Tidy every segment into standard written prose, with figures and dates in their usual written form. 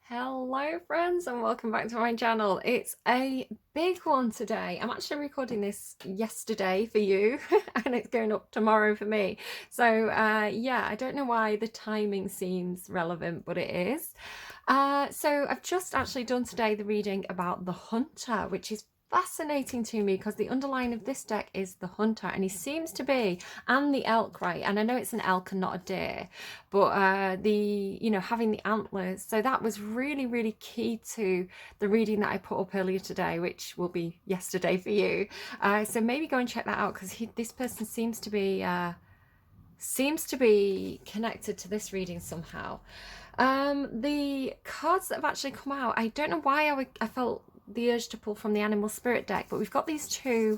Hello friends and welcome back to my channel. It's a big one today. I'm actually recording this yesterday for you and it's going up tomorrow for me. So yeah, I don't know why the timing seems relevant, but it is. So I've just actually done today the reading about the Hunter, which is fascinating to me because the underline of this deck is the Hunter, and he seems to be, and the elk, right? And I know it's an elk and not a deer, but having the antlers, so that was really key to the reading that I put up earlier today, which will be yesterday for you. So maybe go and check that out because this person seems to be connected to this reading somehow. The cards that have actually come out, I don't know why I felt the urge to pull from the animal spirit deck, but we've got these two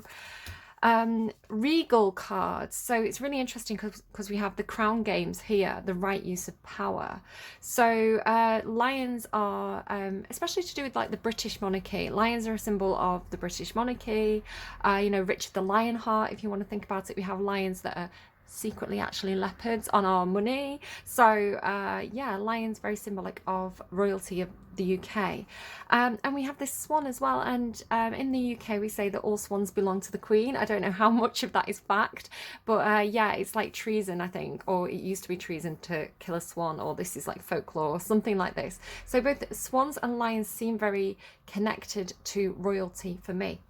regal cards. So it's really interesting because we have the crown games here, the right use of power. So lions are especially to do with like the British monarchy. Lions are a symbol of the British monarchy. Richard the Lionheart, if you want to think about it. We have lions that are secretly actually leopards on our money. So yeah, lions very symbolic of royalty of the UK. And we have this swan as well, and in the UK we say that all swans belong to the Queen. I don't know how much of that is fact, but yeah, it's like treason, I think, or it used to be treason to kill a swan, or this is like folklore or something like this. So both swans and lions seem very connected to royalty for me.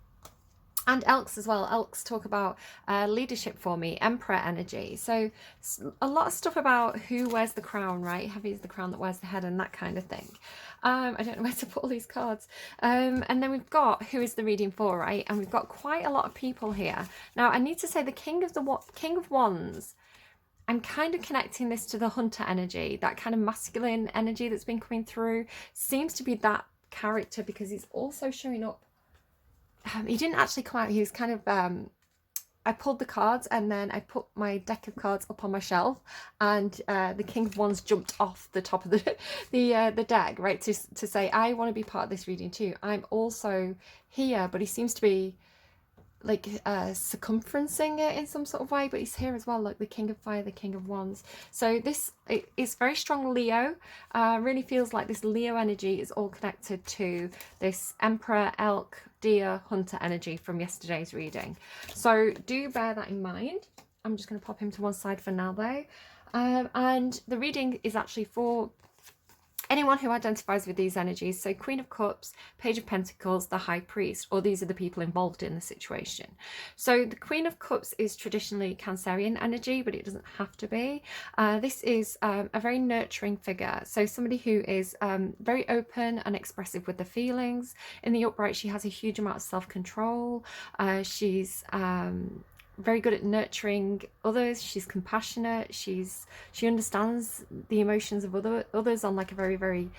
And elks as well. Elks talk about leadership for me, emperor energy. So a lot of stuff about who wears the crown, right? Heavy is the crown that wears the head and that kind of thing. I don't know where to put all these cards. And then we've got who is the reading for, right? And we've got quite a lot of people here. Now, I need to say the King of Wands, I'm kind of connecting this to the Hunter energy, that kind of masculine energy that's been coming through. Seems to be that character because he's also showing up. He didn't actually come out. He was kind of I pulled the cards and then I put my deck of cards up on my shelf, and the King of Wands jumped off the top of the deck, right, to say I want to be part of this reading too. I'm also here, but he seems to be like circumferencing it in some sort of way, but he's here as well, like the King of Fire, the King of Wands. So this is very strong Leo. Really feels like this Leo energy is all connected to this Emperor, Elk, Deer, Hunter energy from yesterday's reading. So do bear that in mind. I'm just going to pop him to one side for now though. And the reading is actually for anyone who identifies with these energies. So Queen of Cups, Page of Pentacles, the High Priest, or these are the people involved in the situation. So the Queen of Cups is traditionally Cancerian energy, but it doesn't have to be. This is a very nurturing figure. So somebody who is very open and expressive with the feelings. In the upright, she has a huge amount of self-control. She's very good at nurturing others. She's compassionate. She understands the emotions of others on like a very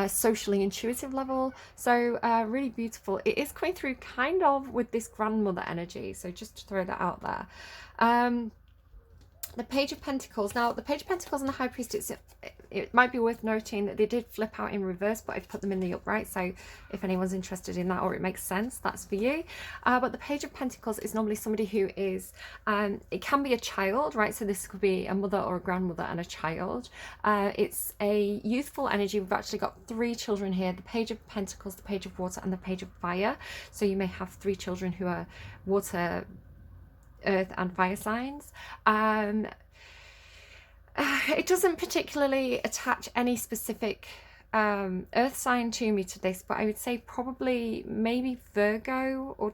socially intuitive level. So really beautiful. It is coming through kind of with this grandmother energy, so just to throw that out there. The Page of Pentacles. Now, the Page of Pentacles and the High Priest, it might be worth noting that they did flip out in reverse, but I've put them in the upright. So if anyone's interested in that or it makes sense, that's for you. But the Page of Pentacles is normally somebody who is, it can be a child, right? So this could be a mother or a grandmother and a child. It's a youthful energy. We've actually got 3 children here: the Page of Pentacles, the Page of Water, and the Page of Fire. So you may have 3 children who are water, earth and fire signs. It doesn't particularly attach any specific earth sign to me to this, but I would say probably maybe Virgo or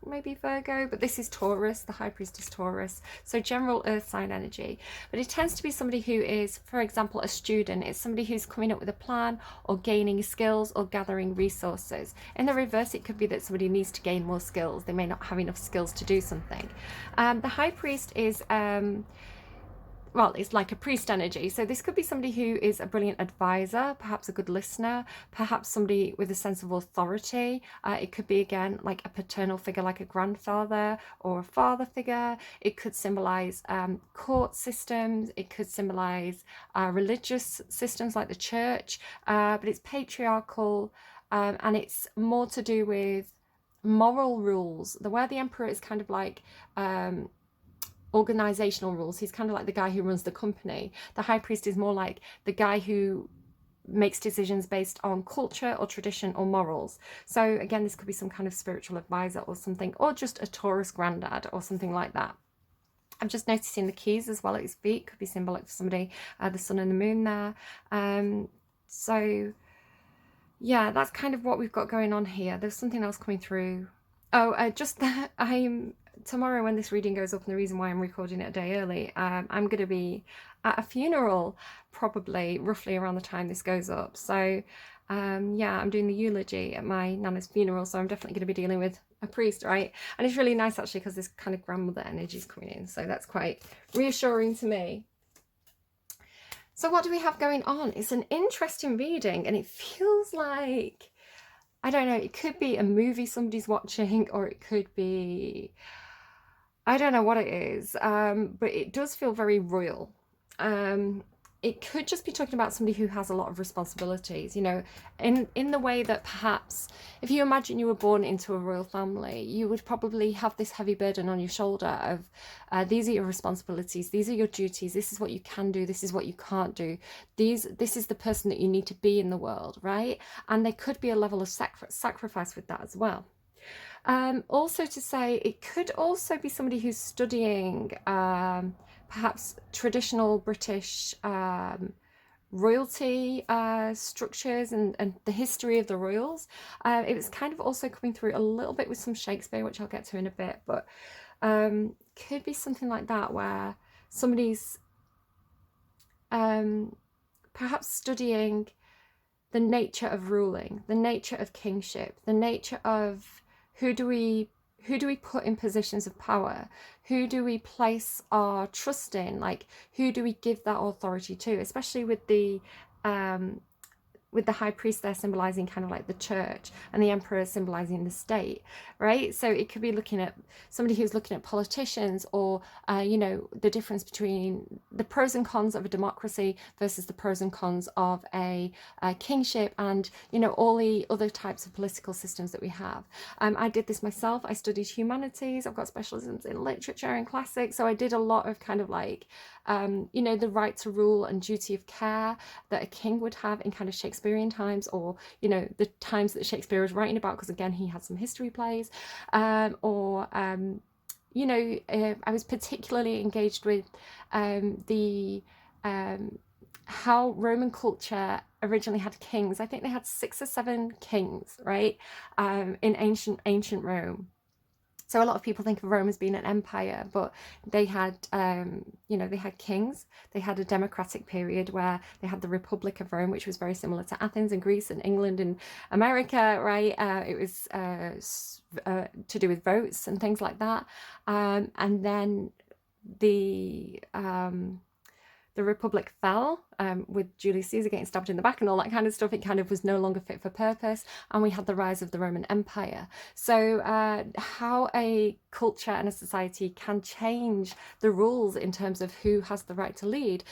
maybe Virgo, but this is Taurus. The High Priest is Taurus, so general earth sign energy. But it tends to be somebody who is, for example, a student. It's somebody who's coming up with a plan or gaining skills or gathering resources. In the reverse, it could be that somebody needs to gain more skills. They may not have enough skills to do something. The High Priest is well, it's like a priest energy. So this could be somebody who is a brilliant advisor, perhaps a good listener, perhaps somebody with a sense of authority. It could be, again, like a paternal figure, like a grandfather or a father figure. It could symbolize court systems. It could symbolize religious systems like the church, but it's patriarchal, and it's more to do with moral rules. Where the Emperor is kind of like organizational rules. He's kind of like the guy who runs the company. The High Priest is more like the guy who makes decisions based on culture or tradition or morals. So again, this could be some kind of spiritual advisor or something, or just a Taurus granddad or something like that. I'm just noticing the keys as well at his feet, could be symbolic for somebody, the sun and the moon there. So yeah, that's kind of what we've got going on here. There's something else coming through. Oh, just that tomorrow when this reading goes up, and the reason why I'm recording it a day early, I'm going to be at a funeral, probably roughly around the time this goes up. So yeah, I'm doing the eulogy at my nana's funeral, so I'm definitely going to be dealing with a priest, right? And it's really nice actually, because this kind of grandmother energy is coming in, so that's quite reassuring to me. So what do we have going on? It's an interesting reading, and it feels like, I don't know, it could be a movie somebody's watching, or it could be, I don't know what it is, but it does feel very royal. It could just be talking about somebody who has a lot of responsibilities, you know, in the way that perhaps if you imagine you were born into a royal family, you would probably have this heavy burden on your shoulder of these are your responsibilities, these are your duties, this is what you can do, this is what you can't do, this is the person that you need to be in the world, right? And there could be a level of sacrifice with that as well. Also to say, it could also be somebody who's studying perhaps traditional British royalty structures and the history of the royals. It was kind of also coming through a little bit with some Shakespeare, which I'll get to in a bit, but could be something like that, where somebody's perhaps studying the nature of ruling, the nature of kingship, the nature of who do we put in positions of power? Who do we place our trust in? Like, who do we give that authority to? Especially with the high priest there symbolizing kind of like the church, and the emperor symbolizing the state, right? So it could be looking at somebody who's looking at politicians, or you know, the difference between the pros and cons of a democracy versus the pros and cons of a kingship, and you know, all the other types of political systems that we have. I did this myself. I studied humanities. I've got specialisms in literature and classics, so I did a lot of kind of like you know, the right to rule and duty of care that a king would have in kind of Shakespearean times, or you know, the times that Shakespeare was writing about, because again, he had some history plays, or you know, I was particularly engaged with the how Roman culture originally had kings. I think they had 6 or 7 kings, right, in ancient Rome. So a lot of people think of Rome as being an empire, but they had, you know, they had kings. They had a democratic period where they had the Republic of Rome, which was very similar to Athens and Greece and England and America, right? It was to do with votes and things like that. And then the Republic fell with Julius Caesar getting stabbed in the back and all that kind of stuff. It kind of was no longer fit for purpose, and we had the rise of the Roman Empire. So how a culture and a society can change the rules in terms of who has the right to lead,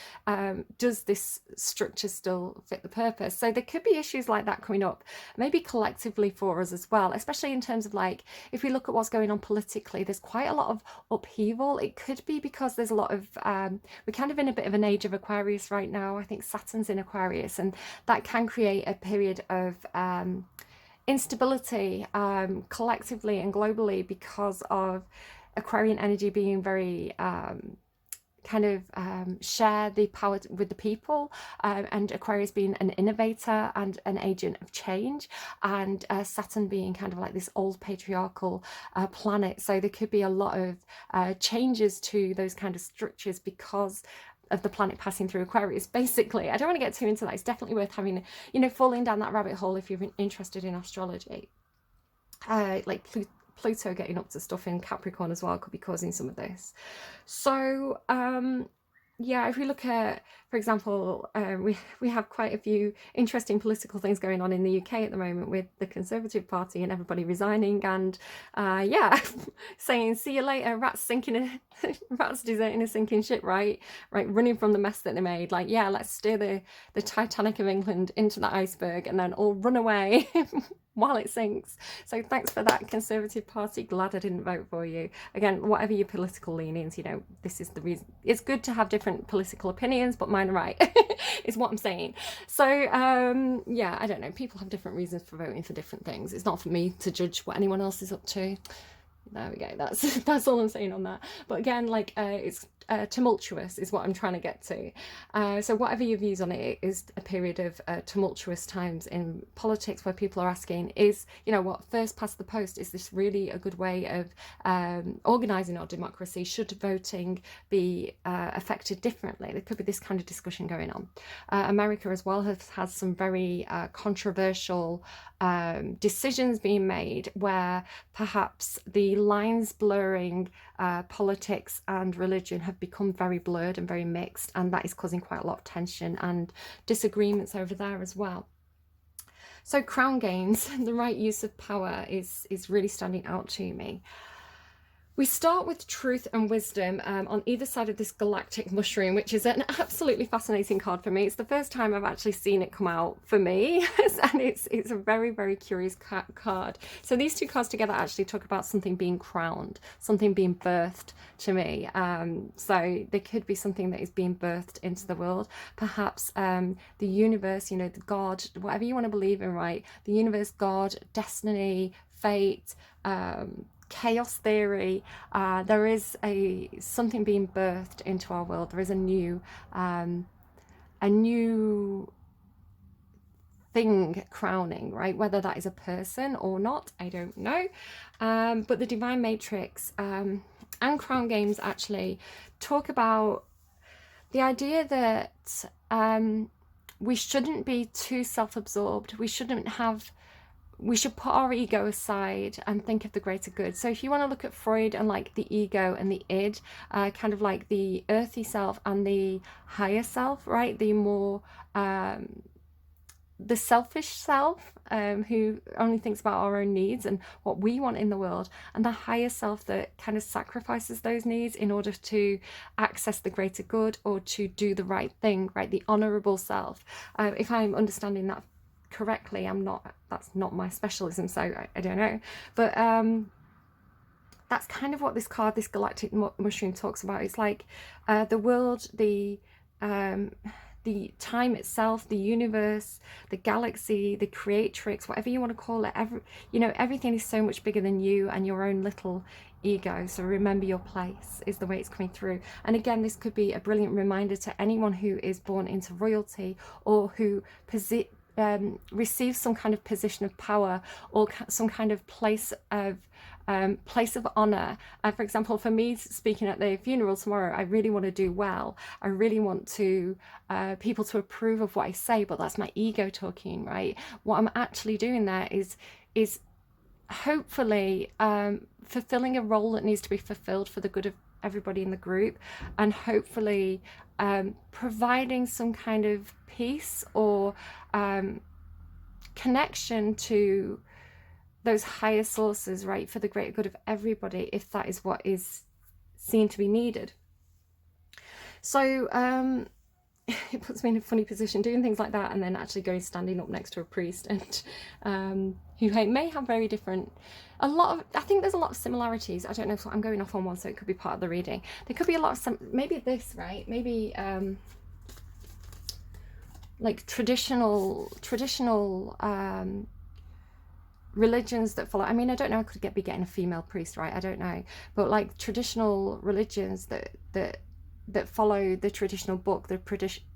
does this structure still fit the purpose? So there could be issues like that coming up, maybe collectively for us as well, especially in terms of like, if we look at what's going on politically, there's quite a lot of upheaval. It could be because there's a lot of, we're kind of in a bit of an age of Aquarius right now. I think Saturn's in Aquarius, and that can create a period of instability collectively and globally, because of Aquarian energy being very kind of share the power with the people, and Aquarius being an innovator and an agent of change, and Saturn being kind of like this old patriarchal planet. So there could be a lot of changes to those kind of structures because of the planet passing through Aquarius. Basically, I don't want to get too into that. It's definitely worth having, you know, falling down that rabbit hole if you're interested in astrology. Like Pluto getting up to stuff in Capricorn as well could be causing some of this. So yeah, if we look at, for example, we have quite a few interesting political things going on in the UK at the moment, with the Conservative Party and everybody resigning, and yeah, saying see you later, rats deserting a sinking ship, right, running from the mess that they made. Like, yeah, let's steer the Titanic of England into the iceberg and then all run away. while it sinks. So thanks for that, Conservative Party. Glad I didn't vote for you. Again, whatever your political leanings, you know, this is the reason. It's good to have different political opinions, but mine are right, is what I'm saying. So, yeah, I don't know. People have different reasons for voting for different things. It's not for me to judge what anyone else is up to. There we go. That's all I'm saying on that. But again, like it's tumultuous is what I'm trying to get to. So whatever your views on it is a period of tumultuous times in politics where people are asking, is, you know what, first past the post, is this really a good way of organising our democracy? Should voting be affected differently? There could be this kind of discussion going on. America as well has some very controversial decisions being made where perhaps the lines blurring politics and religion have become very blurred and very mixed, and that is causing quite a lot of tension and disagreements over there as well. So crown gains, the right use of power is really standing out to me. We start with truth and wisdom on either side of this galactic mushroom, which is an absolutely fascinating card for me. It's the first time I've actually seen it come out for me, and it's a very, very curious card. So these two cards together actually talk about something being crowned, something being birthed to me. So there could be something that is being birthed into the world. Perhaps the universe, you know, the God, whatever you want to believe in, right? The universe, God, destiny, fate, chaos theory. There is something being birthed into our world. There is a new thing crowning, right? Whether that is a person or not, I don't know. But the Divine Matrix and Crown Games actually talk about the idea that we shouldn't be too self-absorbed. We should put our ego aside and think of the greater good. So if you want to look at Freud and like the ego and the id, kind of like the earthy self and the higher self, right? The more the selfish self, who only thinks about our own needs and what we want in the world, and the higher self that kind of sacrifices those needs in order to access the greater good or to do the right thing, right? The honorable self. If I'm understanding that correctly, that's not my specialism, so I don't know, but that's kind of what this card, this galactic mushroom, talks about. It's like the world, the time itself, the universe, the galaxy, the creatrix, whatever you want to call it. Everything is so much bigger than you and your own little ego. So remember your place is the way it's coming through. And again, this could be a brilliant reminder to anyone who is born into royalty or who receives some kind of position of power or some kind of place of honor. For example, for me speaking at the funeral tomorrow, I really want to do well. I really want to people to approve of what I say, but that's my ego talking, right? What I'm actually doing there is hopefully fulfilling a role that needs to be fulfilled for the good of everybody in the group, and hopefully providing some kind of peace or connection to those higher sources, right, for the greater good of everybody, if that is what is seen to be needed. So it puts me in a funny position doing things like that, and then actually standing up next to a priest and who may have very different, I think there's a lot of similarities. I don't know if I'm going off on one, so it could be part of the reading. There could be a lot of maybe this, right? Maybe like traditional religions that follow. I mean, I don't know, I could be getting a female priest, right? I don't know, but like traditional religions that follow the traditional book, the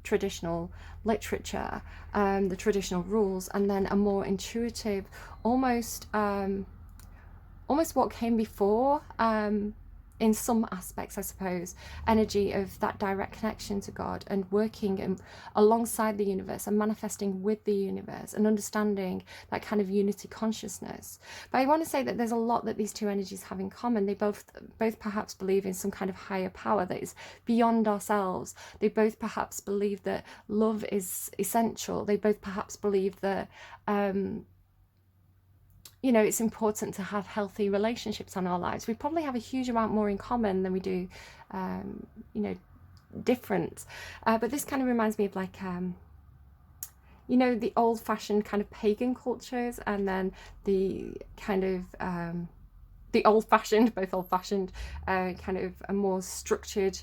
traditional literature, the traditional rules, and then a more intuitive, almost what came before, in some aspects, I suppose, energy of that direct connection to God and working alongside the universe and manifesting with the universe and understanding that kind of unity consciousness. But I want to say that there's a lot that these two energies have in common. They both perhaps believe in some kind of higher power that is beyond ourselves. They both perhaps believe that love is essential. They both perhaps believe that it's important to have healthy relationships in our lives. We probably have a huge amount more in common than we do, different. But this kind of reminds me of like, you know, the old-fashioned kind of pagan cultures, and then the kind of the old-fashioned, both old-fashioned, kind of a more structured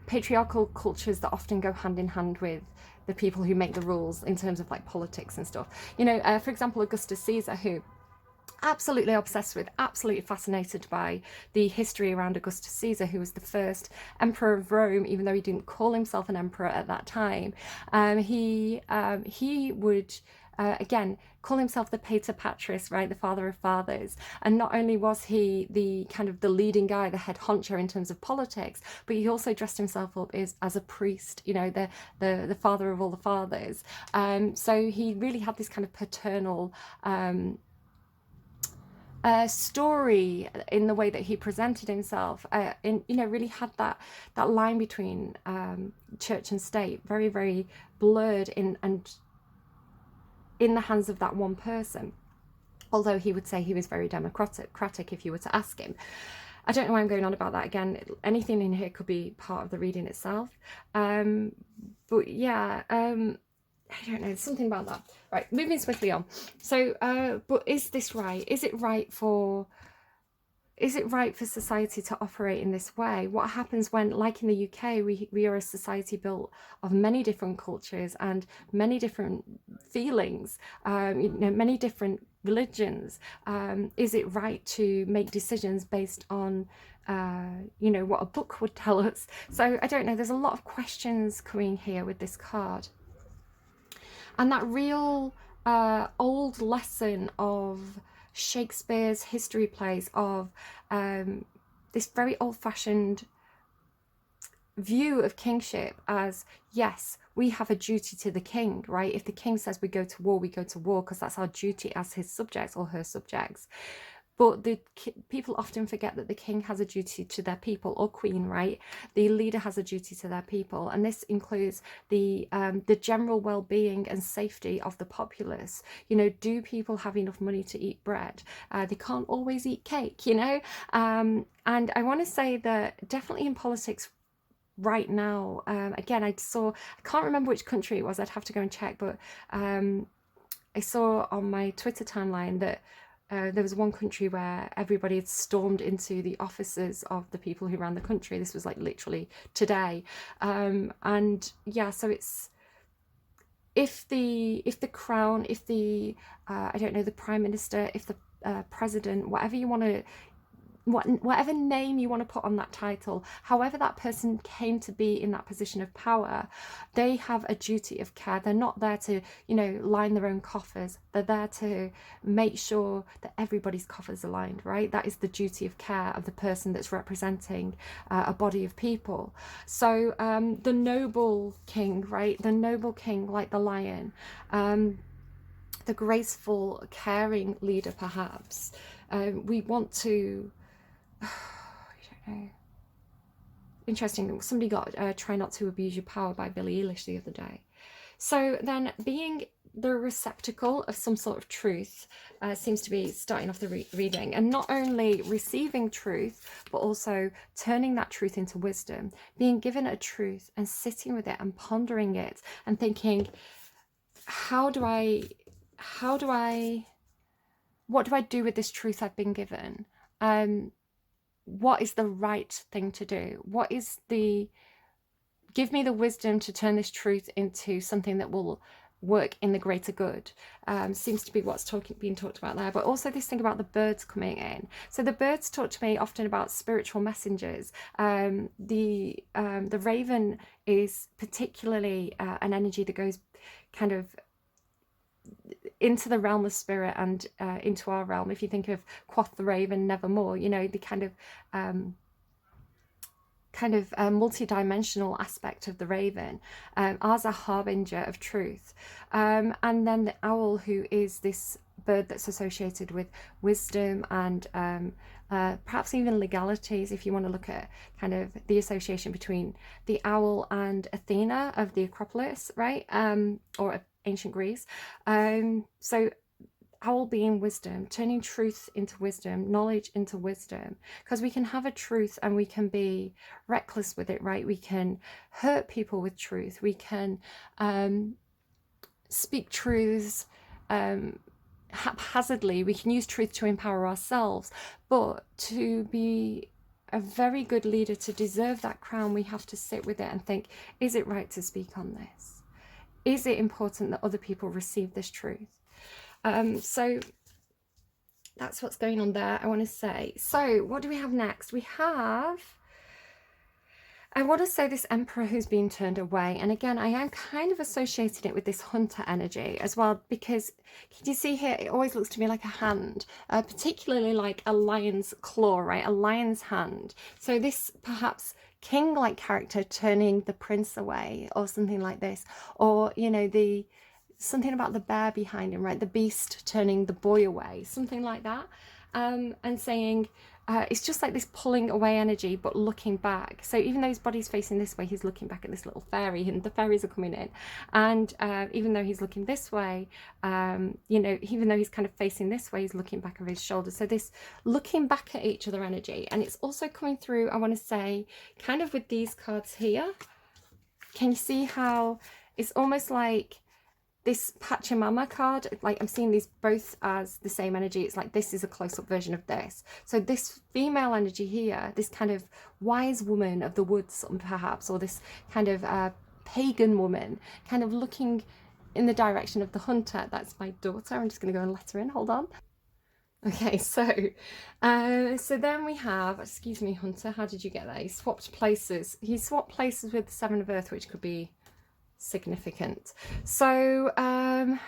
patriarchal cultures that often go hand in hand with the people who make the rules in terms of like politics and stuff. You know, for example, Augustus Caesar, who absolutely obsessed with, absolutely fascinated by the history around Augustus Caesar, who was the first emperor of Rome, even though he didn't call himself an emperor at that time. He would again call himself the Pater Patris, right, the father of fathers. And not only was he the kind of the leading guy, the head honcho in terms of politics, but he also dressed himself up as a priest, you know, the father of all the fathers. So he really had this kind of paternal story in the way that he presented himself, you know, really had that line between church and state very, very blurred in the hands of that one person. Although he would say he was very democratic if you were to ask him. I don't know why I'm going on about that again. Anything in here could be part of the reading itself. But yeah, I don't know, there's something about that. Right, moving swiftly on. So, but is this right? Is it right for society to operate in this way? What happens when, like in the UK, we are a society built of many different cultures and many different feelings, you know, many different religions? Is it right to make decisions based on you know, what a book would tell us? So I don't know, there's a lot of questions coming here with this card. And that real old lesson of Shakespeare's history plays, of this very old-fashioned view of kingship as, yes, we have a duty to the king, right? If the king says we go to war, we go to war because that's our duty as his subjects or her subjects. But the people often forget that the king has a duty to their people, or queen, right? The leader has a duty to their people, and this includes the general well-being and safety of the populace. You know, do people have enough money to eat bread? They can't always eat cake, you know. And I want to say that definitely in politics right now, again, I can't remember which country it was. I'd have to go and check, but I saw on my Twitter timeline that there was one country where everybody had stormed into the offices of the people who ran the country. This was like literally today. And yeah, so it's, if the crown, if the I don't know, the prime minister, if the president, whatever you want to, whatever name you want to put on that title, however that person came to be in that position of power, they have a duty of care. They're not there to, you know, line their own coffers. They're there to make sure that everybody's coffers are lined, right? That is the duty of care of the person that's representing a body of people. So the noble king, right? The noble king, like the lion, the graceful, caring leader, perhaps. We want to, I don't know. Interesting. Somebody got Try Not to Abuse Your Power by Billie Eilish the other day. So then being the receptacle of some sort of truth seems to be starting off the reading, and not only receiving truth, but also turning that truth into wisdom, being given a truth and sitting with it and pondering it and thinking, what do I do with this truth I've been given? What is the right thing to do? Give me the wisdom to turn this truth into something that will work in the greater good. Seems to be what's being talked about there. But also this thing about the birds coming in. So the birds talk to me often about spiritual messengers. The raven is particularly an energy that goes kind of into the realm of spirit and into our realm. If you think of Quoth the Raven Nevermore, you know, the kind of multi-dimensional aspect of the raven as a harbinger of truth. And then the owl, who is this bird that's associated with wisdom and perhaps even legalities, if you want to look at kind of the association between the owl and Athena of the Acropolis, right? Or ancient Greece. So owl being wisdom, turning truth into wisdom, knowledge into wisdom, because we can have a truth and we can be reckless with it, right? We can hurt people with truth. We can speak truths haphazardly. We can use truth to empower ourselves, but to be a very good leader, to deserve that crown, we have to sit with it and think, is it right to speak on this? Is it important that other people receive this truth? So that's what's going on there, I want to say. So what do we have next? We have, I want to say, this Emperor who's been turned away. And again, I am kind of associating it with this Hunter energy as well, because can you see here, it always looks to me like a hand, particularly like a lion's claw, right? A lion's hand. So this perhaps king-like character turning the prince away or something like this. Or, you know, something about the bear behind him, right? The beast turning the boy away, something like that. And saying, it's just like this pulling away energy, but looking back. So even though his body's facing this way, he's looking back at this little fairy, and the fairies are coming in. And even though he's looking this way, you know, even though he's kind of facing this way, he's looking back over his shoulder. So this looking back at each other energy. And it's also coming through, I want to say, kind of with these cards here. Can you see how it's almost like this Pachamama card, like I'm seeing these both as the same energy. It's like this is a close-up version of this. So this female energy here, this kind of wise woman of the woods perhaps, or this kind of pagan woman, kind of looking in the direction of the hunter. That's my daughter. I'm just going to go and let her in. Hold on. Okay, so then we have, excuse me, Hunter, how did you get there? He swapped places. He swapped places with the Seven of Earth, which could be significant. So I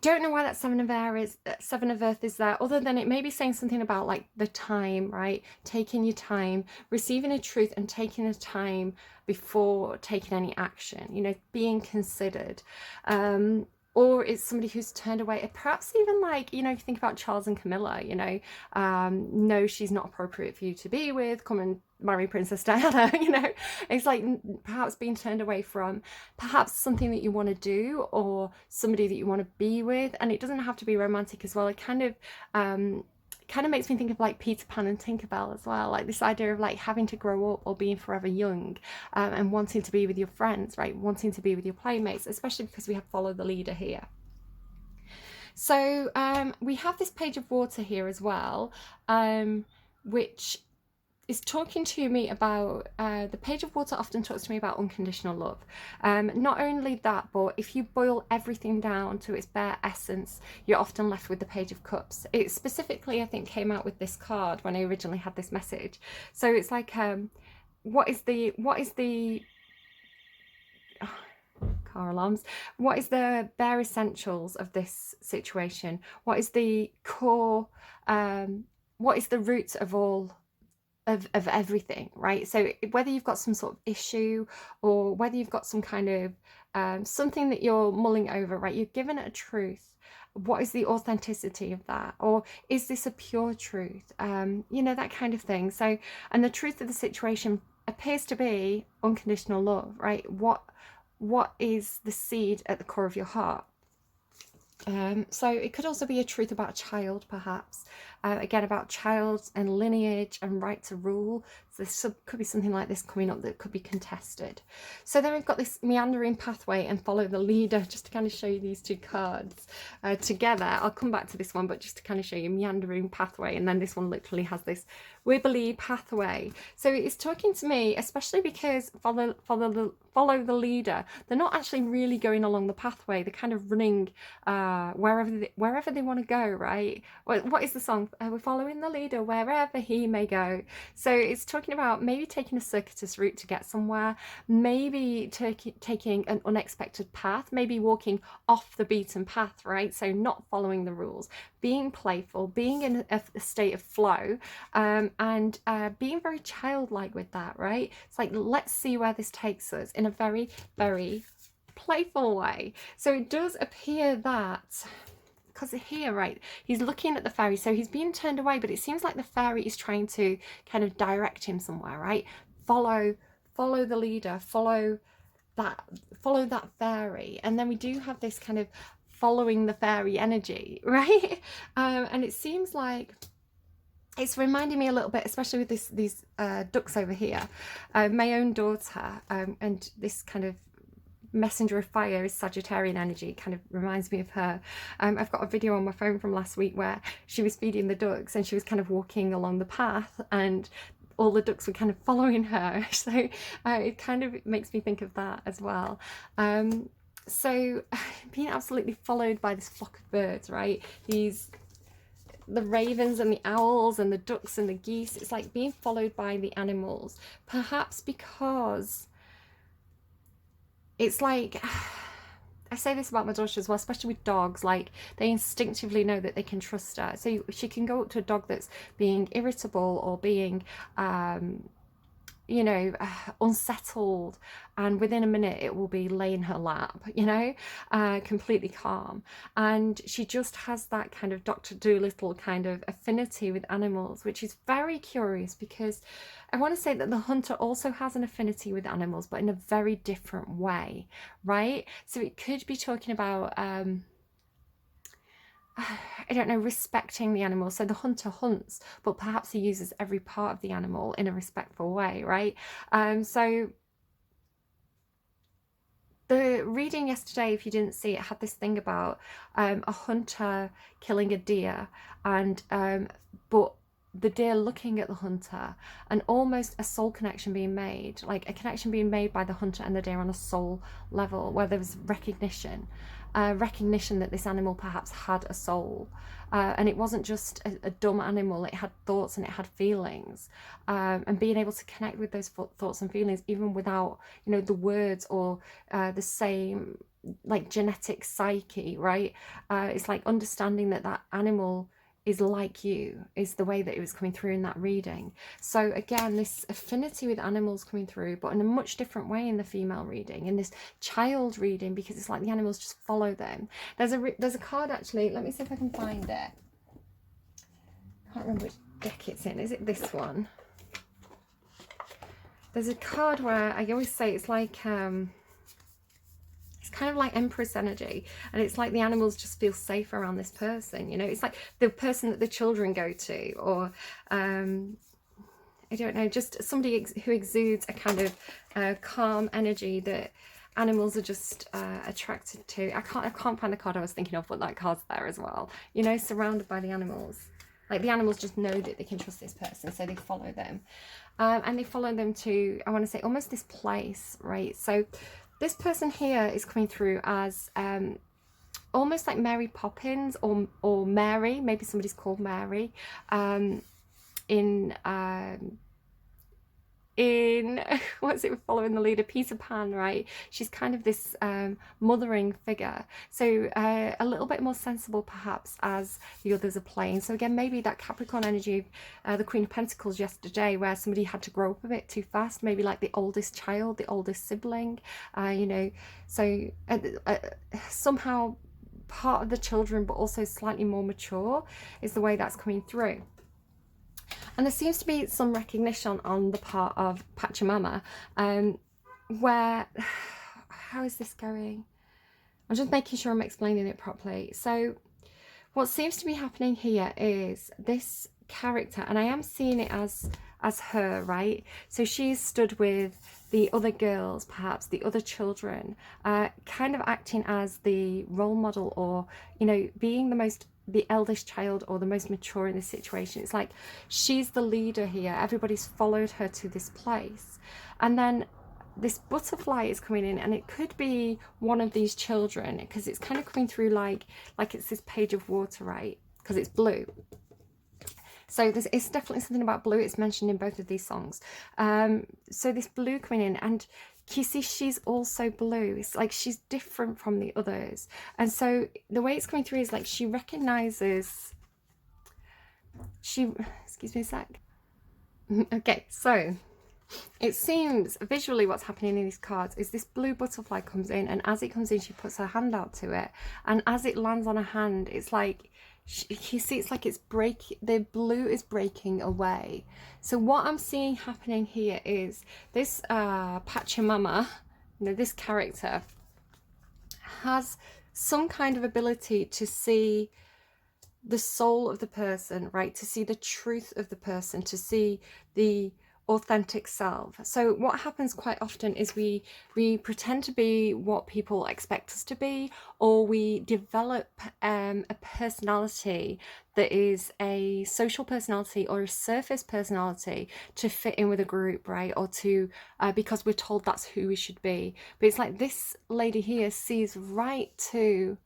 don't know why that Seven of Earth is there, other than it may be saying something about like the time, right? Taking your time, receiving a truth and taking the time before taking any action, you know, being considered. Or it's somebody who's turned away, perhaps even like, you know, if you think about Charles and Camilla, you know, no, she's not appropriate for you to be with, come and marry Princess Diana, you know. It's like perhaps being turned away from perhaps something that you want to do, or somebody that you want to be with. And it doesn't have to be romantic as well. It kind of makes me think of like Peter Pan and Tinkerbell as well, like this idea of like having to grow up or being forever young, and wanting to be with your friends, right? Wanting to be with your playmates, especially because we have follow the leader here. So we have this Page of Water here as well, which is talking to me about, the Page of Water often talks to me about unconditional love. Not only that, but if you boil everything down to its bare essence, you're often left with the Page of Cups. It specifically, I think, came out with this card when I originally had this message. So it's like, what is the car alarms, what is the bare essentials of this situation? What is the core, what is the root of all of everything, right? So whether you've got some sort of issue, or whether you've got some kind of something that you're mulling over, right? You're given a truth. What is the authenticity of that? Or is this a pure truth? You know, that kind of thing. So, and the truth of the situation appears to be unconditional love, right? What is the seed at the core of your heart? So it could also be a truth about a child, perhaps. Again, about child and lineage and right to rule. So this could be something like this coming up that could be contested. So then we've got this meandering pathway and follow the leader, just to kind of show you these two cards together. I'll come back to this one, but just to kind of show you meandering pathway. And then this one literally has this wibbly pathway. So it's talking to me, especially because follow the leader. They're not actually really going along the pathway. They're kind of running wherever they want to go, right? What is the song? We're following the leader wherever he may go. So it's talking about maybe taking a circuitous route to get somewhere, maybe taking an unexpected path, maybe walking off the beaten path, right? So not following the rules, being playful, being in a state of flow, and being very childlike with that, right? It's like, let's see where this takes us in a very, very playful way. So it does appear that, because here, right, he's looking at the fairy, so he's being turned away, but it seems like the fairy is trying to kind of direct him somewhere, right? Follow the leader, follow that fairy. And then we do have this kind of following the fairy energy, right? And it seems like it's reminding me a little bit, especially with these ducks over here, my own daughter, and this kind of messenger of fire is Sagittarian energy. It kind of reminds me of her. I've got a video on my phone from last week where she was feeding the ducks and she was kind of walking along the path and all the ducks were kind of following her. So it kind of makes me think of that as well. So being absolutely followed by this flock of birds, right? The ravens and the owls and the ducks and the geese, it's like being followed by the animals, perhaps because it's like, I say this about my daughter as well, especially with dogs, like they instinctively know that they can trust her. So she can go up to a dog that's being irritable or being you know, unsettled, and within a minute it will be laying her lap, you know, completely calm. And she just has that kind of Dr. Dolittle kind of affinity with animals, which is very curious, because I want to say that the hunter also has an affinity with animals, but in a very different way, right? So it could be talking about I don't know, respecting the animal. So the hunter hunts, but perhaps he uses every part of the animal in a respectful way, right? So the reading yesterday, if you didn't see it, had this thing about a hunter killing a deer, and but the deer looking at the hunter, and almost a soul connection being made, like a connection being made by the hunter and the deer on a soul level, where there was recognition that this animal perhaps had a soul, and it wasn't just a dumb animal. It had thoughts and it had feelings, and being able to connect with those thoughts and feelings even without, you know, the words or the same like genetic psyche, right? It's like understanding that that animal is like you, is the way that it was coming through in that reading. So again, this affinity with animals coming through, but in a much different way in the female reading, in this child reading, because it's like the animals just follow them. There's a card, actually, let me see if I can find it. I can't remember which deck it's in. Is it this one? There's a card where I always say it's like it's kind of like Empress energy, and it's like the animals just feel safe around this person, you know. It's like the person that the children go to, or I don't know, just somebody who exudes a kind of calm energy that animals are just attracted to. I can't find the card I was thinking of, but that card's there as well, you know, surrounded by the animals. Like the animals just know that they can trust this person, so they follow them, and they follow them to, I want to say, almost this place, right? So this person here is coming through as almost like Mary Poppins, or Mary, maybe somebody's called Mary, in what's it, following the leader, Peter Pan, right? She's kind of this mothering figure, so a little bit more sensible perhaps as the others are playing. So again, maybe that Capricorn energy of the Queen of Pentacles yesterday, where somebody had to grow up a bit too fast, maybe like the oldest child, the oldest sibling, you know, so somehow part of the children but also slightly more mature is the way that's coming through. And there seems to be some recognition on the part of Pachamama, where, how is this going? I'm just making sure I'm explaining it properly. So what seems to be happening here is this character, and I am seeing it as her, right? So she's stood with the other girls, perhaps the other children, kind of acting as the role model, or, you know, being the eldest child or the most mature in this situation. It's like she's the leader here. Everybody's followed her to this place, and then this butterfly is coming in, and it could be one of these children, because it's kind of coming through like it's this page of water, right? Because it's blue. So it's definitely something about blue. It's mentioned in both of these songs. So this blue coming in, and you see she's also blue. It's like she's different from the others. And so the way it's coming through is like she recognizes, excuse me a sec. Okay, so it seems visually what's happening in these cards is this blue butterfly comes in, and as it comes in, she puts her hand out to it, and as it lands on her hand, it's like you see, it's like the blue is breaking away. So what I'm seeing happening here is this Pachamama, you know, this character has some kind of ability to see the soul of the person, right? To see the truth of the person, to see the authentic self. So what happens quite often is we pretend to be what people expect us to be, or we develop a personality that is a social personality or a surface personality to fit in with a group, right? Or to because we're told that's who we should be. But it's like this lady here sees right to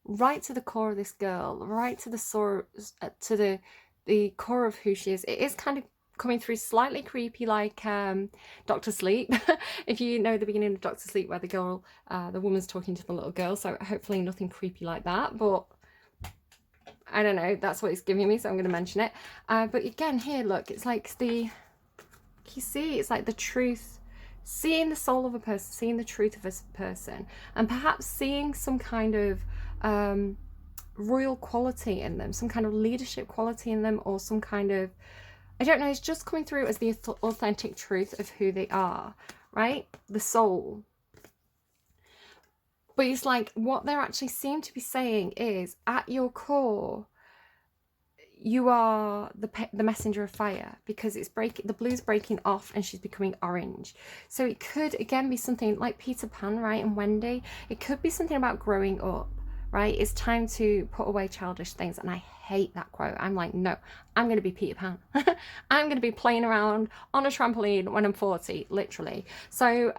the core of this girl, right to the source, to the core of who she is. It is kind of coming through slightly creepy, like Doctor Sleep. If you know the beginning of Doctor Sleep, where the girl, the woman's talking to the little girl. So hopefully nothing creepy like that, but I don't know, that's what it's giving me, so I'm going to mention it. But again, here, look, it's like you see, it's like the truth, seeing the soul of a person, seeing the truth of a person, and perhaps seeing some kind of royal quality in them, some kind of leadership quality in them, or some kind of, I don't know, it's just coming through as the authentic truth of who they are, right? The soul. But it's like what they're actually seem to be saying is, at your core, you are the messenger of fire, because it's the blue's breaking off and she's becoming orange. So it could again be something like Peter Pan, right, and Wendy. It could be something about growing up, right? It's time to put away childish things. And I hate that quote. I'm like, no, I'm going to be Peter Pan. I'm going to be playing around on a trampoline when I'm 40, literally. So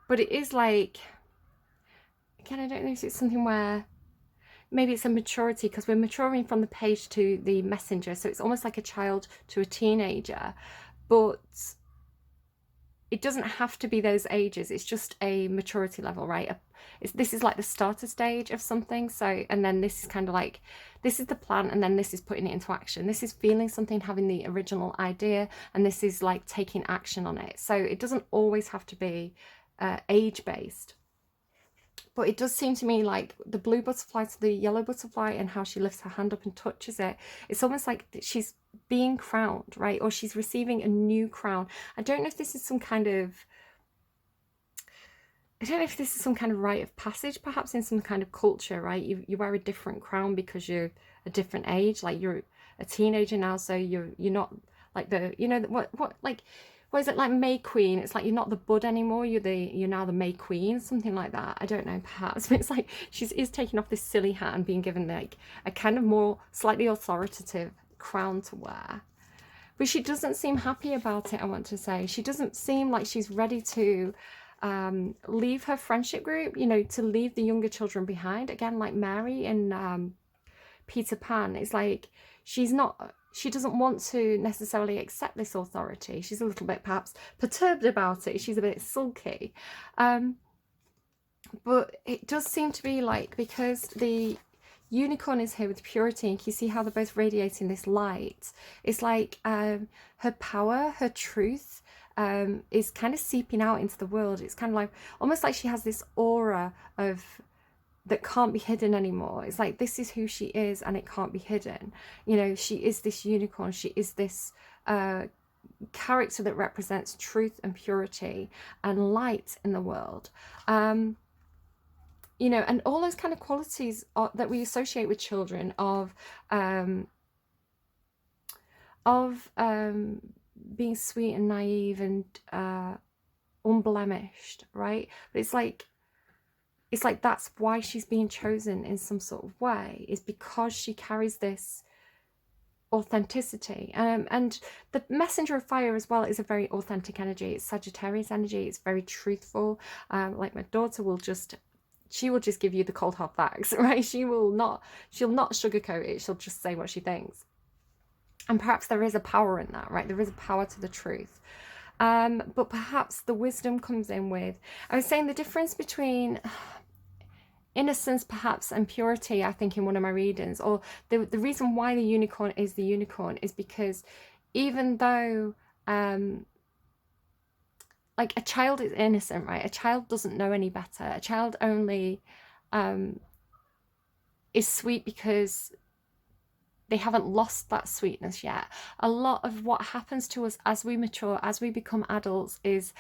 but it is like, again, I don't know if it's something where maybe it's a maturity, because we're maturing from the page to the messenger. So it's almost like a child to a teenager, but it doesn't have to be those ages. It's just a maturity level, right? This is like the starter stage of something. So, and then this is kind of like, this is the plan, and then this is putting it into action. This is feeling something, having the original idea, and this is like taking action on it. So it doesn't always have to be age-based. But it does seem to me like the blue butterfly to the yellow butterfly, and how she lifts her hand up and touches it, it's almost like she's being crowned, right? Or she's receiving a new crown. I don't know if this is some kind of, I don't know if this is some kind of rite of passage, perhaps in some kind of culture, right? You wear a different crown because you're a different age, like you're a teenager now, so you're not like the, you know, what like, what is it, like May Queen? It's like you're not the bud anymore, you're now the May Queen, something like that. I don't know, perhaps. But it's like she is taking off this silly hat and being given like a kind of more slightly authoritative crown to wear. But she doesn't seem happy about it, I want to say. She doesn't seem like she's ready to leave her friendship group, you know, to leave the younger children behind. Again, like Mary and Peter Pan. It's like she doesn't want to necessarily accept this authority. She's a little bit perhaps perturbed about it. She's a bit sulky. But it does seem to be like, because the unicorn is here with purity, and you see how they're both radiating this light. It's like her power, her truth is kind of seeping out into the world. It's kind of like, almost like she has this aura of that can't be hidden anymore. It's like, this is who she is, and it can't be hidden. You know, she is this unicorn. She is this character that represents truth and purity and light in the world. You know, and all those kind of qualities that we associate with children of being sweet and naive and unblemished, right? But it's like that's why she's being chosen in some sort of way, is because she carries this authenticity. And the messenger of fire as well is a very authentic energy. It's Sagittarius energy. It's very truthful. Like my daughter she will just give you the cold hard facts, right? she'll not sugarcoat it. She'll just say what she thinks. And perhaps there is a power in that, right? There is a power to the truth. But perhaps the wisdom comes in with, I was saying, the difference between innocence perhaps and purity, I think, in one of my readings, or the reason why the unicorn is because even though like a child is innocent, right? A child doesn't know any better. A child only is sweet because they haven't lost that sweetness yet. A lot of what happens to us as we mature, as we become adults, is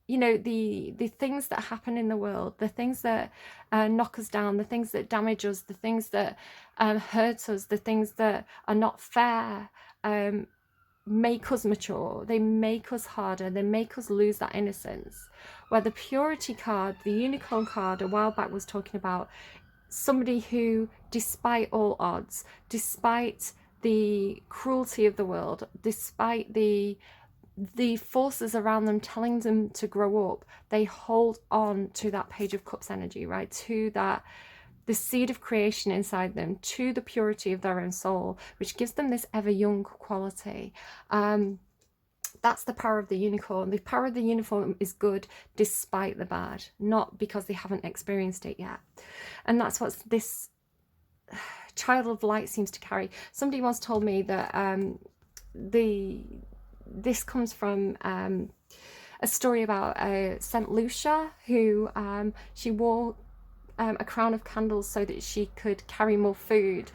you know, the things that happen in the world, the things that knock us down, the things that damage us, the things that hurt us, the things that are not fair, make us mature, they make us harder, they make us lose that innocence. Where the purity card, the unicorn card a while back was talking about somebody who, despite all odds, despite the cruelty of the world, despite the forces around them telling them to grow up, they hold on to that Page of Cups energy, right? To that, the seed of creation inside them, to the purity of their own soul, which gives them this ever young quality. That's the power of the unicorn. The power of the unicorn is good despite the bad, not because they haven't experienced it yet. And that's what this child of light seems to carry. Somebody once told me that this comes from a story about Saint Lucia, who she wore a crown of candles so that she could carry more food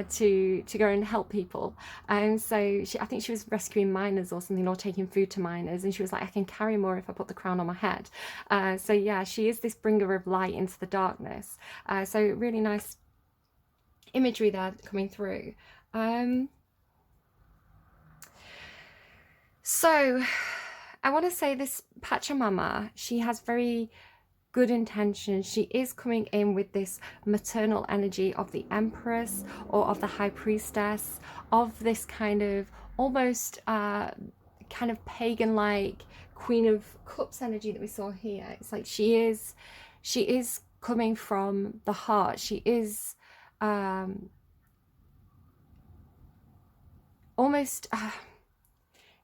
to go and help people. And so I think she was rescuing miners or something, or taking food to miners, and she was like, I can carry more if I put the crown on my head. So yeah, she is this bringer of light into the darkness. So really nice imagery there coming through. So I want to say this Pachamama, she has very good intentions. She is coming in with this maternal energy of the Empress or of the High Priestess, of this kind of almost kind of pagan-like Queen of Cups energy that we saw here. It's like she is coming from the heart. She is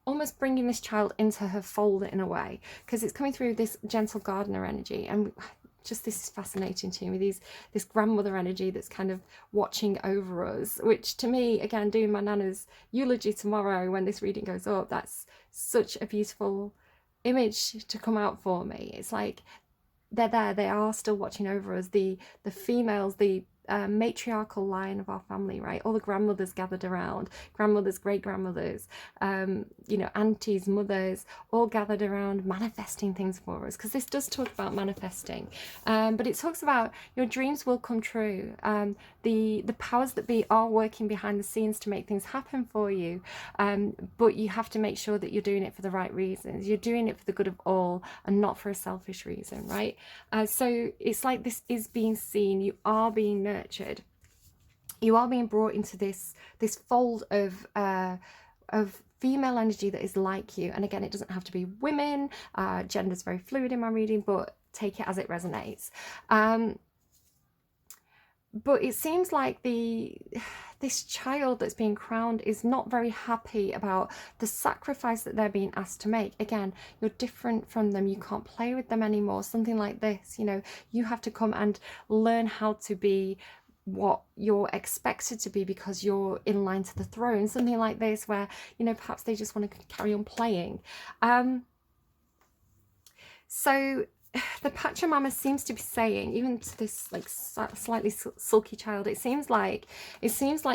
almost bringing this child into her fold in a way, because it's coming through this gentle gardener energy. And just, this is fascinating to me, this grandmother energy that's kind of watching over us, which to me, again, doing my Nana's eulogy tomorrow when this reading goes up, that's such a beautiful image to come out for me. It's like they're there, they are still watching over us, the females, the matriarchal line of our family, right? All the grandmothers gathered around, grandmothers, great grandmothers, you know, aunties, mothers, all gathered around, manifesting things for us, because this does talk about manifesting, but it talks about your dreams will come true. The powers that be are working behind the scenes to make things happen for you, but you have to make sure that you're doing it for the right reasons. You're doing it for the good of all and not for a selfish reason, right? So it's like this is being seen. You are being nurtured. You are being brought into this fold of female energy that is like you. And again, it doesn't have to be women. Gender's very fluid in my reading, but take it as it resonates. But it seems like this child that's being crowned is not very happy about the sacrifice that they're being asked to make. Again, you're different from them. You can't play with them anymore. Something like this, you know, you have to come and learn how to be what you're expected to be because you're in line to the throne. Something like this, where, you know, perhaps they just want to carry on playing. So the Pachamama seems to be saying, even to this like slightly sulky child, it seems like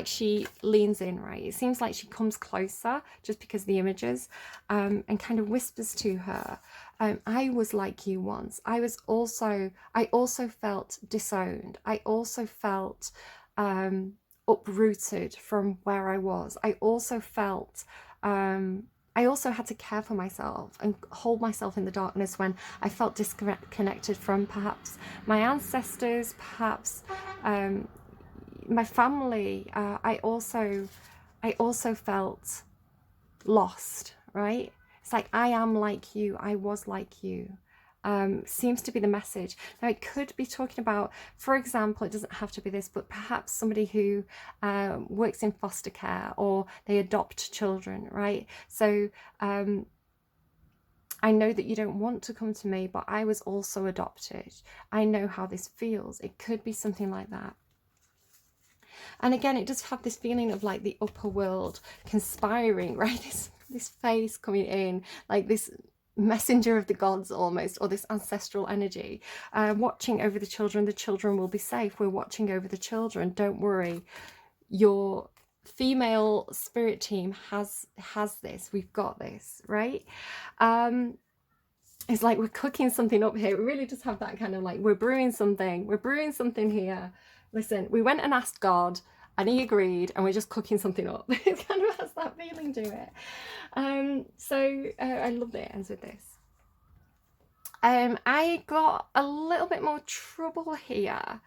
she leans in, right? It seems like she comes closer just because of the images, and kind of whispers to her, I was like you once. I also felt disowned. I also felt uprooted from where I was. I also felt I also had to care for myself and hold myself in the darkness when I felt disconnected from perhaps my ancestors, perhaps my family. I also felt lost, right? It's like, I am like you, I was like you. Seems to be the message. Now, it could be talking about, for example, it doesn't have to be this, but perhaps somebody who works in foster care, or they adopt children, right? So I know that you don't want to come to me, but I was also adopted. I know how this feels. It could be something like that. And again, it does have this feeling of like the upper world conspiring, right? This face coming in, like this messenger of the gods almost, or this ancestral energy, watching over the children. The children will be safe. We're watching over the children. Don't worry. Your female spirit team has this. We've got this, right? It's like we're cooking something up here. We really just have that kind of like, we're brewing something here. Listen, we went and asked God, And he agreed, and we're just cooking something up. It kind of has that feeling to it. I love that it ends with this. I got a little bit more trouble here.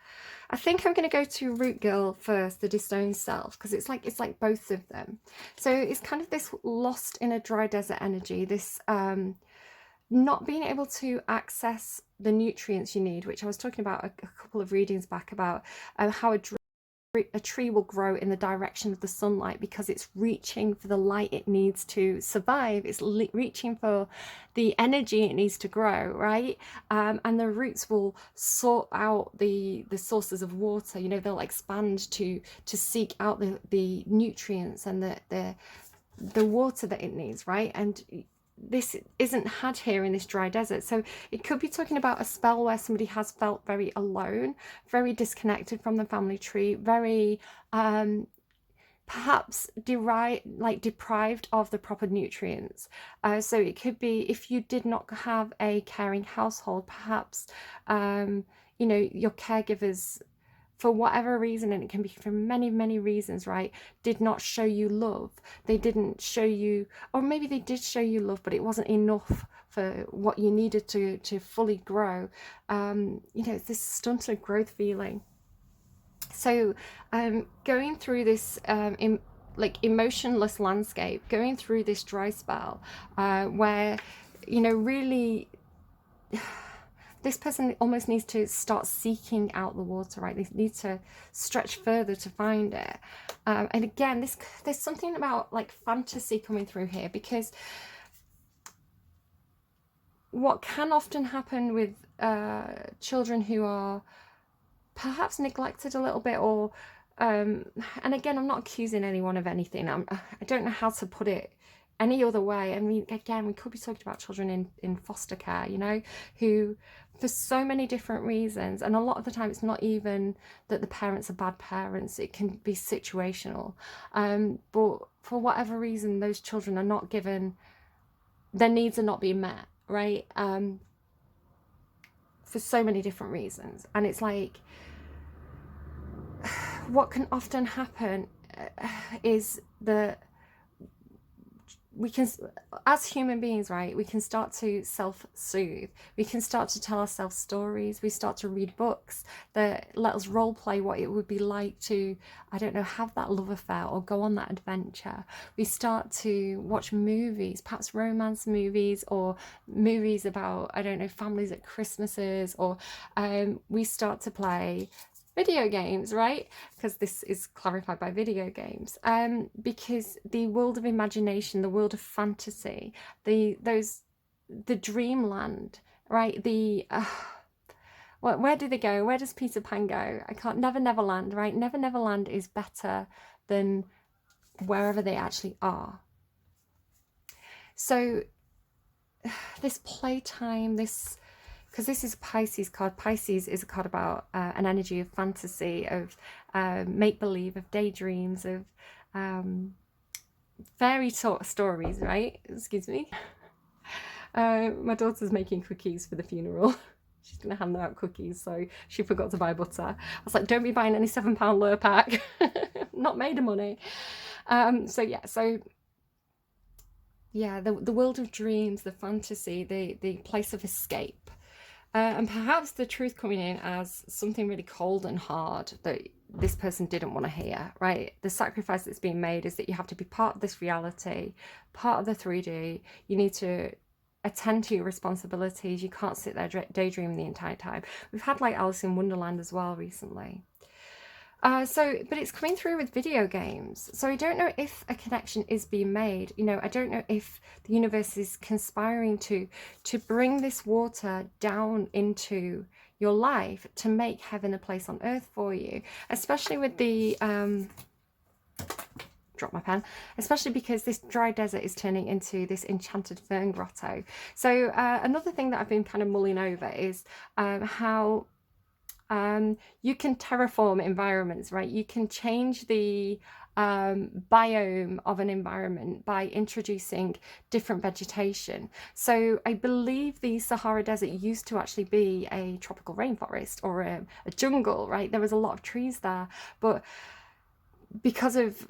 I think I'm going to go to Root Girl first, the Disowned Self, because it's like both of them. So it's kind of this lost in a dry desert energy, this not being able to access the nutrients you need, which I was talking about a couple of readings back about how a tree will grow in the direction of the sunlight because it's reaching for the light it needs to survive. It's reaching for the energy it needs to grow, right? And the roots will sort out the sources of water. You know, they'll expand to seek out the nutrients and the water that it needs, right? And this isn't had here in this dry desert. So it could be talking about a spell where somebody has felt very alone, very disconnected from the family tree, very perhaps deprived of the proper nutrients. So it could be if you did not have a caring household, perhaps you know, your caregivers, for whatever reason, and it can be for many, many reasons, right, did not show you love. They didn't show you, or maybe they did show you love, but it wasn't enough for what you needed to fully grow. You know, it's this stunted growth feeling. So going through this emotionless landscape, going through this dry spell where, you know, really this person almost needs to start seeking out the water, right? They need to stretch further to find it. And again, there's something about like fantasy coming through here, because what can often happen with children who are perhaps neglected a little bit, or and again, I'm not accusing anyone of anything. I don't know how to put it any other way. I mean, again, we could be talking about children in foster care, you know, who for so many different reasons, and a lot of the time it's not even that the parents are bad parents, it can be situational, but for whatever reason those children are not given, their needs are not being met, right? For so many different reasons. And it's like, what can often happen is that we can, as human beings, right, we can start to self-soothe. We can start to tell ourselves stories. We start to read books that let us role play what it would be like to, I don't know, have that love affair or go on that adventure. We start to watch movies, perhaps romance movies, or movies about, I don't know, families at Christmases, or we start to play video games, right? Because this is clarified by video games. Because the world of imagination, the world of fantasy, the dreamland, right? Where do they go? Where does Peter Pan go? I can't. Neverland, right? Neverland is better than wherever they actually are. So this playtime, because this is a Pisces card. Pisces is a card about an energy of fantasy, of make-believe, of daydreams, of fairy stories, right? Excuse me. My daughter's making cookies for the funeral. She's going to hand out cookies, so she forgot to buy butter. I was like, don't be buying any £7 Lurpak. Not made of money. So yeah, the world of dreams, the fantasy, the place of escape. And perhaps the truth coming in as something really cold and hard that this person didn't want to hear, right? The sacrifice that's being made is that you have to be part of this reality, part of the 3D. You need to attend to your responsibilities. You can't sit there daydreaming the entire time. We've had like Alice in Wonderland as well recently. But it's coming through with video games. So I don't know if a connection is being made. You know, I don't know if the universe is conspiring to bring this water down into your life to make heaven a place on earth for you. Especially with the, drop my pen, especially because this dry desert is turning into this enchanted fern grotto. So another thing that I've been kind of mulling over is how you can terraform environments, right? You can change the biome of an environment by introducing different vegetation. So I believe the Sahara Desert used to actually be a tropical rainforest or a jungle, right? There was a lot of trees there, but because of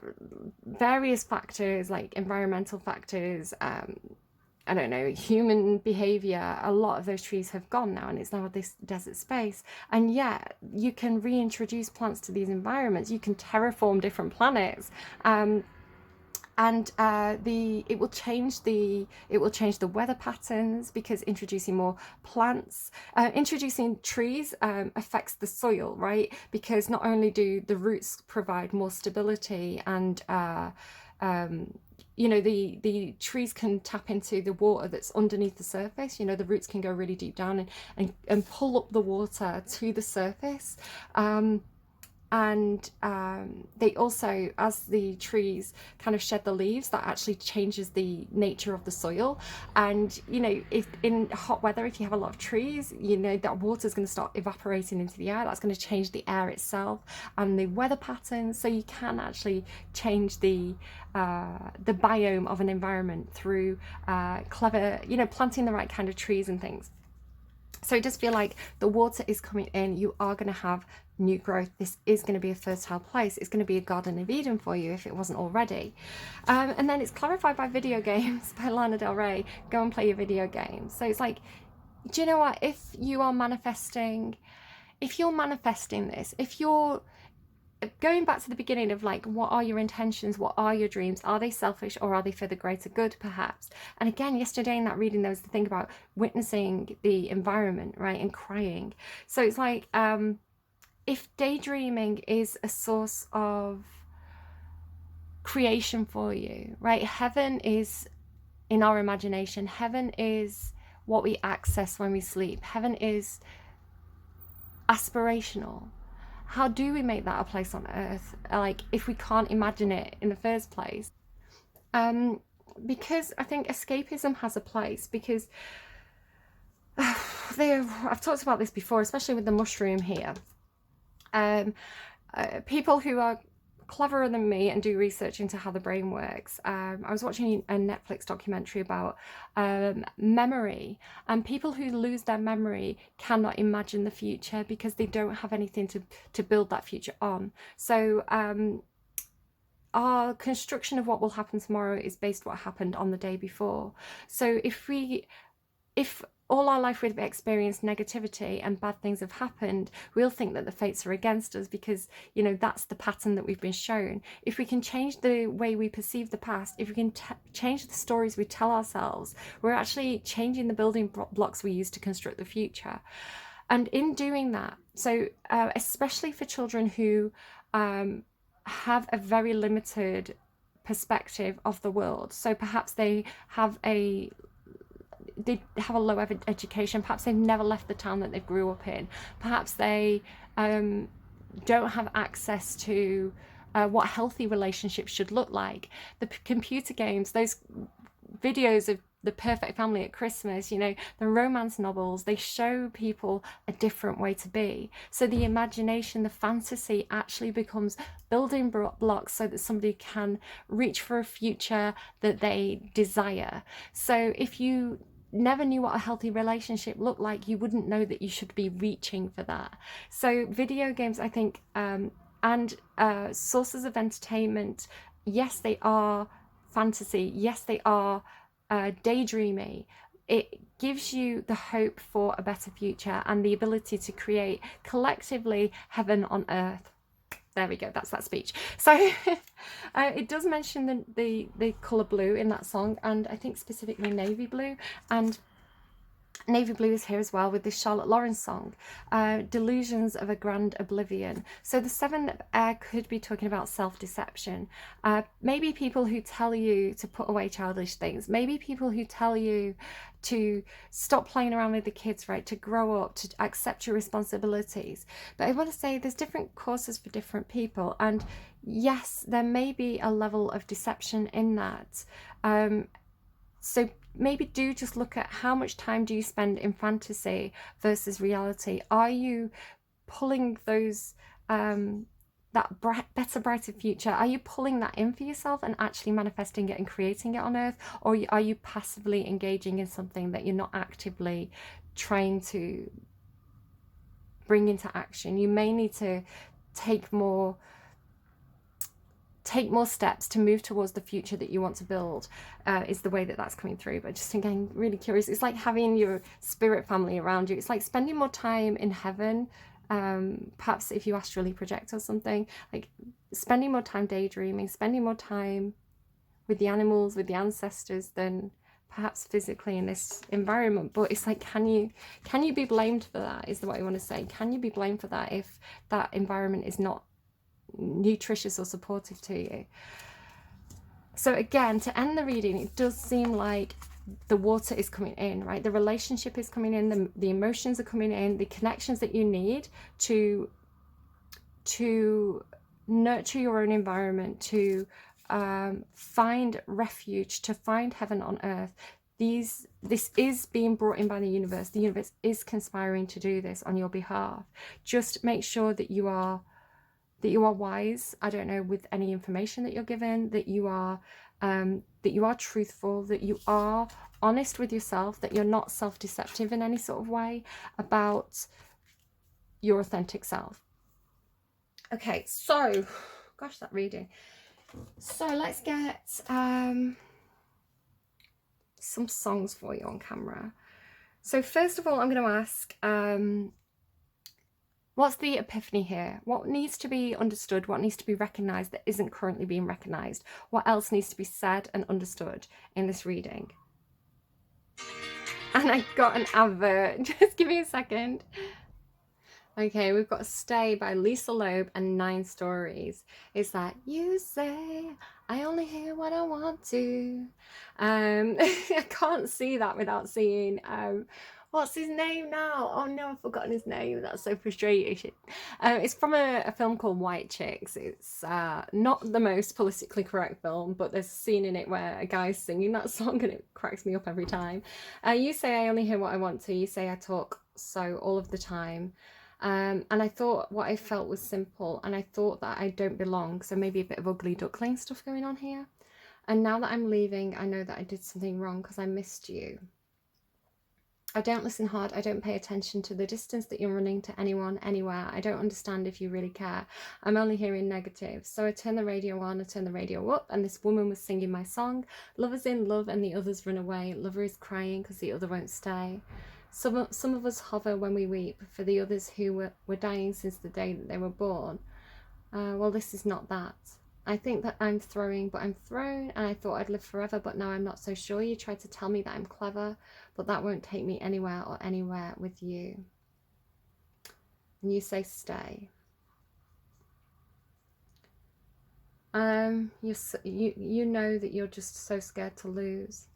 various factors like environmental factors, I don't know, human behavior, a lot of those trees have gone now, and it's now this desert space. And yet you can reintroduce plants to these environments. You can terraform different planets. And it will change the weather patterns, because introducing more plants, introducing trees affects the soil, right? Because not only do the roots provide more stability, and you know, the trees can tap into the water that's underneath the surface. You know, the roots can go really deep down and pull up the water to the surface. And they also, as the trees kind of shed the leaves, that actually changes the nature of the soil. And you know, if in hot weather, if you have a lot of trees, you know, that water is going to start evaporating into the air. That's going to change the air itself and the weather patterns. So you can actually change the biome of an environment through clever, you know, planting the right kind of trees and things. So it does feel like the water is coming in. You are going to have new growth. This is going to be a fertile place. It's going to be a Garden of Eden for you if it wasn't already. And then it's clarified by video games by Lana Del Rey. Go and play your video games. So it's like, do you know what? If you're manifesting this, if you're going back to the beginning of like, what are your intentions? What are your dreams? Are they selfish, or are they for the greater good, perhaps? And again, yesterday in that reading, there was the thing about witnessing the environment, right? And crying. So it's like, if daydreaming is a source of creation for you, right? Heaven is in our imagination. Heaven is what we access when we sleep. Heaven is aspirational. How do we make that a place on earth, like, if we can't imagine it in the first place? Because I think escapism has a place, because I've talked about this before, especially with the mushroom here. People who are cleverer than me and do research into how the brain works. I was watching a Netflix documentary about memory, and people who lose their memory cannot imagine the future because they don't have anything to build that future on. So our construction of what will happen tomorrow is based on what happened on the day before. So if all our life we've experienced negativity and bad things have happened, we'll think that the fates are against us, because, you know, that's the pattern that we've been shown. If we can change the way we perceive the past, if we can change the stories we tell ourselves, we're actually changing the building blocks we use to construct the future. And in doing that, so especially for children who have a very limited perspective of the world, so perhaps they have a low education, perhaps they've never left the town that they grew up in, perhaps they don't have access to what healthy relationships should look like. The computer games, those videos of the perfect family at Christmas, you know, the romance novels, they show people a different way to be. So the imagination, the fantasy actually becomes building blocks so that somebody can reach for a future that they desire. So if you never knew what a healthy relationship looked like, you wouldn't know that you should be reaching for that. So video games, I think, and sources of entertainment, yes, they are fantasy, yes, they are daydreamy. It gives you the hope for a better future and the ability to create collectively heaven on earth. There we go, that's that speech. So it does mention the colour blue in that song, and I think specifically navy blue, and navy blue is here as well with this Charlotte Lawrence song, Delusions of a Grand Oblivion. So the 7th of air could be talking about self-deception. Maybe people who tell you to put away childish things. Maybe people who tell you to stop playing around with the kids, right? To grow up, to accept your responsibilities. But I want to say there's different courses for different people. And yes, there may be a level of deception in that. So maybe do just look at how much time do you spend in fantasy versus reality. Are you pulling those that better, brighter future? Are you pulling that in for yourself and actually manifesting it and creating it on earth? Or are you passively engaging in something that you're not actively trying to bring into action? You may need to take more take more steps to move towards the future that you want to build, is the way that that's coming through. But just again, really curious. It's like having your spirit family around you. It's like spending more time in heaven. Perhaps if you astrally project or something, like spending more time daydreaming, spending more time with the animals, with the ancestors, than perhaps physically in this environment. But it's like, can you be blamed for that, is what I want to say. Can you be blamed for that if that environment is not nutritious or supportive to you? So again, to end the reading, it does seem like the water is coming in, right? The relationship is coming in, the emotions are coming in, the connections that you need to nurture your own environment, to find refuge, to find heaven on earth. This is being brought in by the universe. The universe is conspiring to do this on your behalf. Just make sure that you are wise, I don't know, with any information that you're given, that you are truthful, that you are honest with yourself, that you're not self-deceptive in any sort of way about your authentic self. Okay, so, gosh, that reading. So let's get some songs for you on camera. So first of all, I'm going to ask, what's the epiphany here? What needs to be understood? What needs to be recognized that isn't currently being recognized? What else needs to be said and understood in this reading? And I got an advert. Just give me a second. Okay, we've got Stay by Lisa Loeb and 9 Stories. It's like, you say I only hear what I want to. I can't see that without seeing what's his name now? Oh no, I've forgotten his name. That's so frustrating. It's from a film called White Chicks. It's not the most politically correct film, but there's a scene in it where a guy's singing that song and it cracks me up every time. You say I only hear what I want to. You say I talk so all of the time. And I thought what I felt was simple, and I thought that I don't belong, so maybe a bit of ugly duckling stuff going on here. And now that I'm leaving, I know that I did something wrong because I missed you. I don't listen hard. I don't pay attention to the distance that you're running to anyone, anywhere. I don't understand if you really care. I'm only hearing negative. So I turn the radio on, I turn the radio up, and this woman was singing my song. Lovers in love and the others run away. Lover is crying because the other won't stay. Some of us hover when we weep for the others who were dying since the day that they were born. Well, this is not that. I think that I'm throwing, but I'm thrown, and I thought I'd live forever, but now I'm not so sure. You tried to tell me that I'm clever, but that won't take me anywhere or anywhere with you. And you say stay. You know that you're just so scared to lose.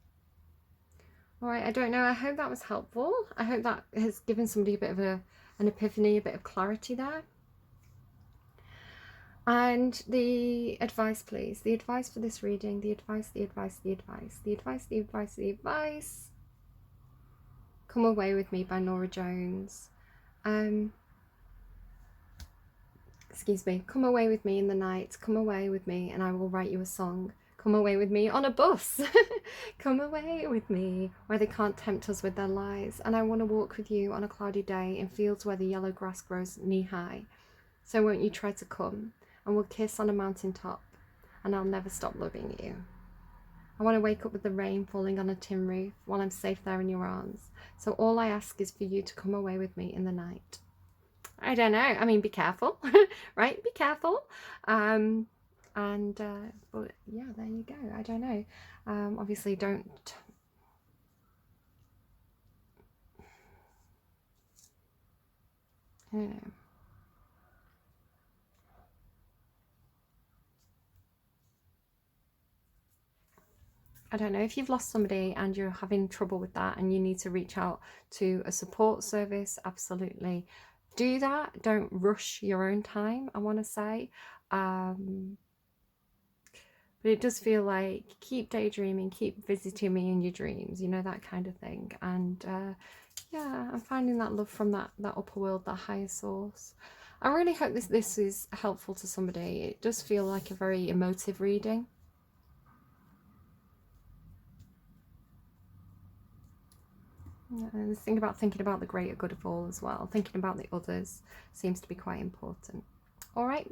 All right, I don't know. I hope that was helpful. I hope that has given somebody a bit of an epiphany, a bit of clarity there. And the advice, please. The advice for this reading. The advice. Come Away With Me by Nora Jones. Excuse me. Come away with me in the night. Come away with me and I will write you a song. Come away with me on a bus. Come away with me where they can't tempt us with their lies. And I want to walk with you on a cloudy day in fields where the yellow grass grows knee-high. So won't you try to come? And we'll kiss on a mountain top. And I'll never stop loving you. I want to wake up with the rain falling on a tin roof while I'm safe there in your arms. So all I ask is for you to come away with me in the night. I don't know. I mean, be careful, right? Be careful. But yeah, there you go. I don't know. Obviously don't. I don't know. I don't know if you've lost somebody and you're having trouble with that and you need to reach out to a support service, absolutely do that. Don't rush your own time, I want to say. But it does feel like keep daydreaming, keep visiting me in your dreams, you know, that kind of thing. And yeah, I'm finding that love from that upper world, that higher source. I really hope this is helpful to somebody. It does feel like a very emotive reading. And think about thinking about the greater good of all as well. Thinking about the others seems to be quite important. All right.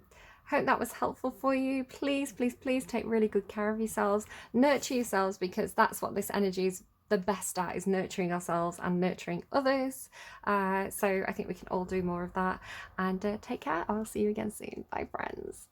Hope that was helpful for you. Please, please, please take really good care of yourselves. Nurture yourselves, because that's what this energy is the best at, is nurturing ourselves and nurturing others. So I think we can all do more of that. And take care. I'll see you again soon. Bye, friends.